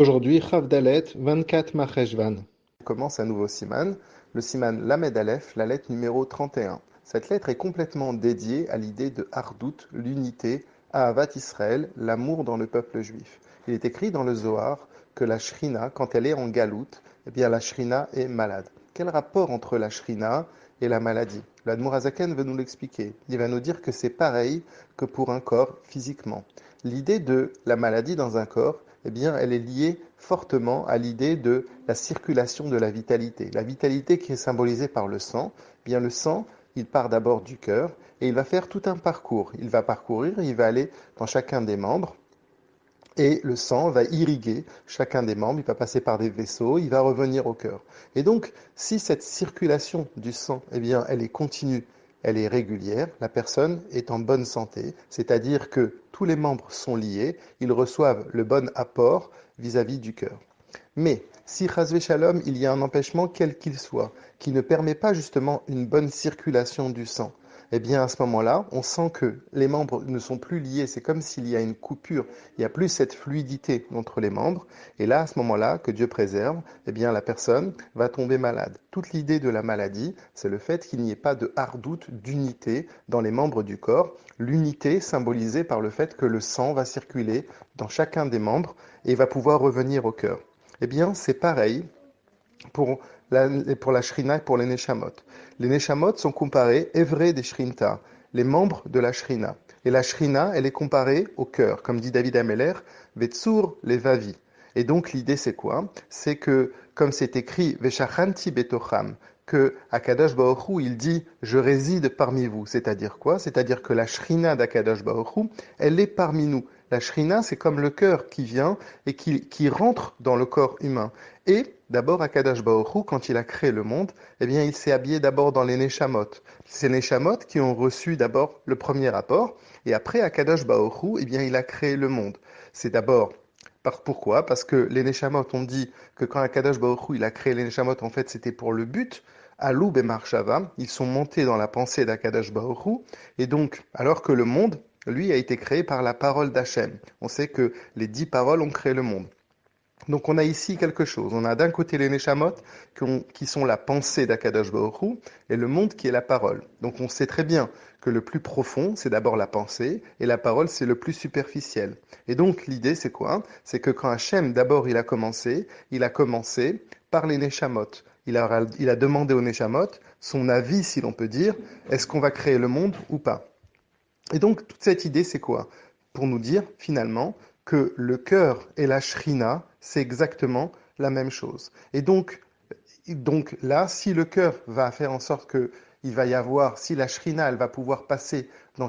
Aujourd'hui, Chav Dalet, 24 Marcheshvan. On commence un nouveau siman, le siman Lamed Aleph, la lettre numéro 31. Cette lettre est complètement dédiée à l'idée de Hardout, l'unité, à Ahavat Israël, l'amour dans le peuple juif. Il est écrit dans le Zohar que la Shrina, quand elle est en galoute, eh bien la Shrina est malade. Quel rapport entre la Shrina et la maladie? L'Admour Hazaken veut nous l'expliquer. Il va nous dire que c'est pareil que pour un corps physiquement. L'idée de la maladie dans un corps, eh bien, elle est liée fortement à l'idée de la circulation de la vitalité. La vitalité qui est symbolisée par le sang, eh bien le sang, il part d'abord du cœur et il va faire tout un parcours. Il va parcourir, il va aller dans chacun des membres et le sang va irriguer chacun des membres, il va passer par des vaisseaux, il va revenir au cœur. Et donc, si cette circulation du sang, eh bien, elle est continue, elle est régulière, la personne est en bonne santé, c'est-à-dire que tous les membres sont liés, ils reçoivent le bon apport vis-à-vis du cœur. Mais si chas shalom, il y a un empêchement quel qu'il soit, qui ne permet pas justement une bonne circulation du sang, eh bien à ce moment-là, on sent que les membres ne sont plus liés, c'est comme s'il y a une coupure, il n'y a plus cette fluidité entre les membres, et là, à ce moment-là, que Dieu préserve, eh bien la personne va tomber malade. Toute l'idée de la maladie, c'est le fait qu'il n'y ait pas de hardoute, d'unité dans les membres du corps, l'unité symbolisée par le fait que le sang va circuler dans chacun des membres et va pouvoir revenir au cœur. Eh bien, c'est pareil pour la Shrina et pour les Neshamot. Les Neshamot sont comparés, Evrei des Shrinta, les membres de la Shrina. Et la Shrina, elle est comparée au cœur, comme dit David Ameller, Vetsur Levavi. Et donc l'idée c'est quoi? C'est que, comme c'est écrit, Veshachanti Betocham, que Akadosh Baruch Hu, il dit je réside parmi vous. C'est-à-dire quoi? C'est-à-dire que la Shrina d'Akadosh Baruch Hu, elle est parmi nous. La Shrina, c'est comme le cœur qui vient et qui rentre dans le corps humain. Et d'abord, Akadosh Baruch Hu, quand il a créé le monde, eh bien, il s'est habillé d'abord dans les Neshamot. Ces Neshamot qui ont reçu d'abord le premier rapport, et après, Akadosh Baruch Hu, eh bien, il a créé le monde. C'est d'abord pourquoi? Parce que les Neshamot ont dit que quand Akadosh Baruch Hu, il a créé les Neshamot, en fait, c'était pour le but. Alou Bemarshava, ils sont montés dans la pensée d'Akadosh Baruch Hu, et donc, alors que le monde, lui, a été créé par la parole d'Hachem. On sait que les 10 paroles ont créé le monde. Donc on a ici quelque chose. On a d'un côté les Neshamot qui sont la pensée d'Akadosh Baruch Hu et le monde qui est la parole. Donc on sait très bien que le plus profond, c'est d'abord la pensée et la parole, c'est le plus superficiel. Et donc l'idée, c'est quoi? C'est que quand Hachem, d'abord, il a commencé par les Neshamot. Il a demandé aux Neshamot son avis, si l'on peut dire, est-ce qu'on va créer le monde ou pas? Et donc toute cette idée, c'est quoi? Pour nous dire, finalement, que le cœur et la shrina, c'est exactement la même chose. Et donc là, si le cœur va faire en sorte que il va y avoir, si la shrina, elle va pouvoir passer dans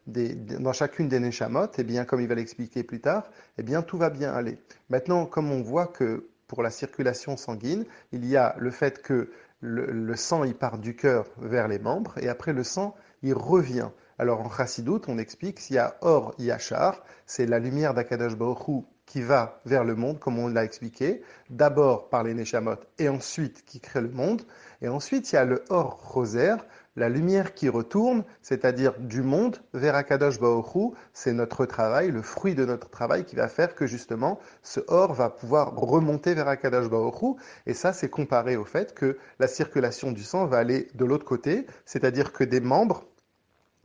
dans chacune des neshamot, eh bien, comme il va l'expliquer plus tard, eh bien, tout va bien aller. Maintenant, comme on voit que pour la circulation sanguine, il y a le fait que le sang, il part du cœur vers les membres, et après le sang, il revient. Alors en Chassidoute, on explique s'il y a Or Yachar, c'est la lumière d'Akadosh Baruch Hu qui va vers le monde, comme on l'a expliqué, d'abord par les Neshamot et ensuite qui crée le monde. Et ensuite, il y a le Or Roser, la lumière qui retourne, c'est-à-dire du monde vers Akadosh Baruch Hu. C'est notre travail, le fruit de notre travail qui va faire que justement ce Or va pouvoir remonter vers Akadosh Baruch Hu. Et ça, c'est comparé au fait que la circulation du sang va aller de l'autre côté, c'est-à-dire que des membres,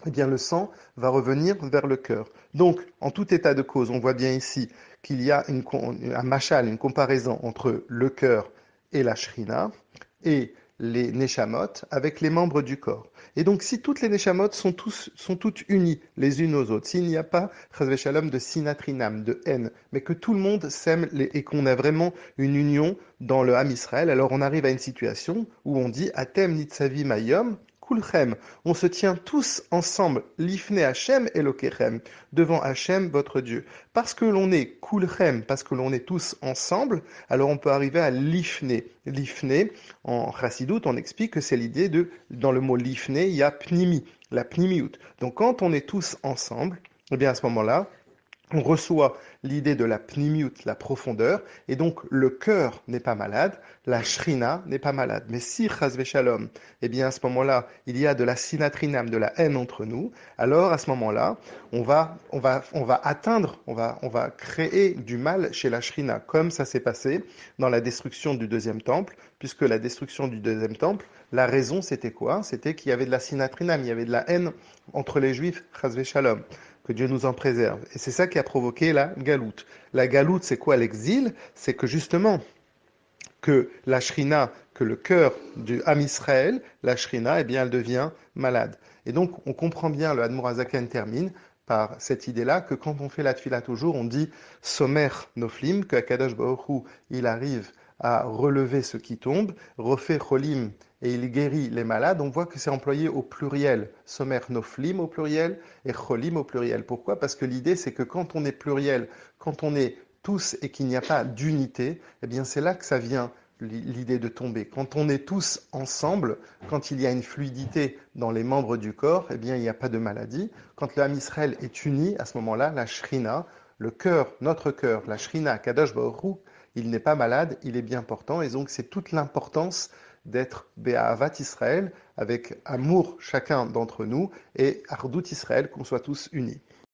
eh bien le sang va revenir vers le cœur. Donc, en tout état de cause, on voit bien ici qu'il y a un machal, une comparaison entre le cœur et la shrina, et les neshamot avec les membres du corps. Et donc, si toutes les neshamot sont toutes unies les unes aux autres, s'il n'y a pas, chas shalom, de sinatrinam, de haine, mais que tout le monde s'aime et qu'on a vraiment une union dans le Ham Israël, alors on arrive à une situation où on dit Atem nitzavi mayom, kulchem. On se tient tous ensemble, l'ifne Hachem Elokechem, devant Hachem, votre Dieu. Parce que l'on est kulchem, parce que l'on est tous ensemble, alors on peut arriver à l'ifne. L'ifne, en chassidoute, on explique que c'est l'idée dans le mot l'ifne, il y a pnimi, la pnimiout. Donc quand on est tous ensemble, eh bien à ce moment-là, On reçoit l'idée de la pnimiut, la profondeur, et donc le cœur n'est pas malade, la shrina n'est pas malade. Mais si, chas v'shalom, eh bien à ce moment-là, il y a de la sinatrinam, de la haine entre nous, alors à ce moment-là, on va atteindre, on va créer du mal chez la shrina, comme ça s'est passé dans la destruction du deuxième temple, puisque la destruction du deuxième temple, la raison c'était quoi? C'était qu'il y avait de la sinatrinam, il y avait de la haine entre les juifs, chas v'shalom. Que Dieu nous en préserve. Et c'est ça qui a provoqué la galoute. La galoute, c'est quoi l'exil? C'est que justement, que la shrina, que le cœur du Ham Israël, la shrina, eh bien, elle devient malade. Et donc, on comprend bien, le Admor Hazaken termine par cette idée-là, que quand on fait la tfilat toujours, on dit Somer Noflim, que Akadosh Baruch Hu, il arrive à relever ce qui tombe, refait Cholim, et il guérit les malades. On voit que c'est employé au pluriel. Somer Noflim au pluriel et Cholim au pluriel. Pourquoi? Parce que l'idée, c'est que quand on est pluriel, quand on est tous et qu'il n'y a pas d'unité, eh bien c'est là que ça vient l'idée de tomber. Quand on est tous ensemble, quand il y a une fluidité dans les membres du corps, eh bien il n'y a pas de maladie. Quand le Ham Israël est uni, à ce moment-là, la shrina, le cœur, notre cœur, la shrina, Kadosh Baruch Hu, il n'est pas malade, il est bien portant. Et donc c'est toute l'importance d'être Be'ahavat Israël, avec amour chacun d'entre nous, et Ardout Israël, qu'on soit tous unis.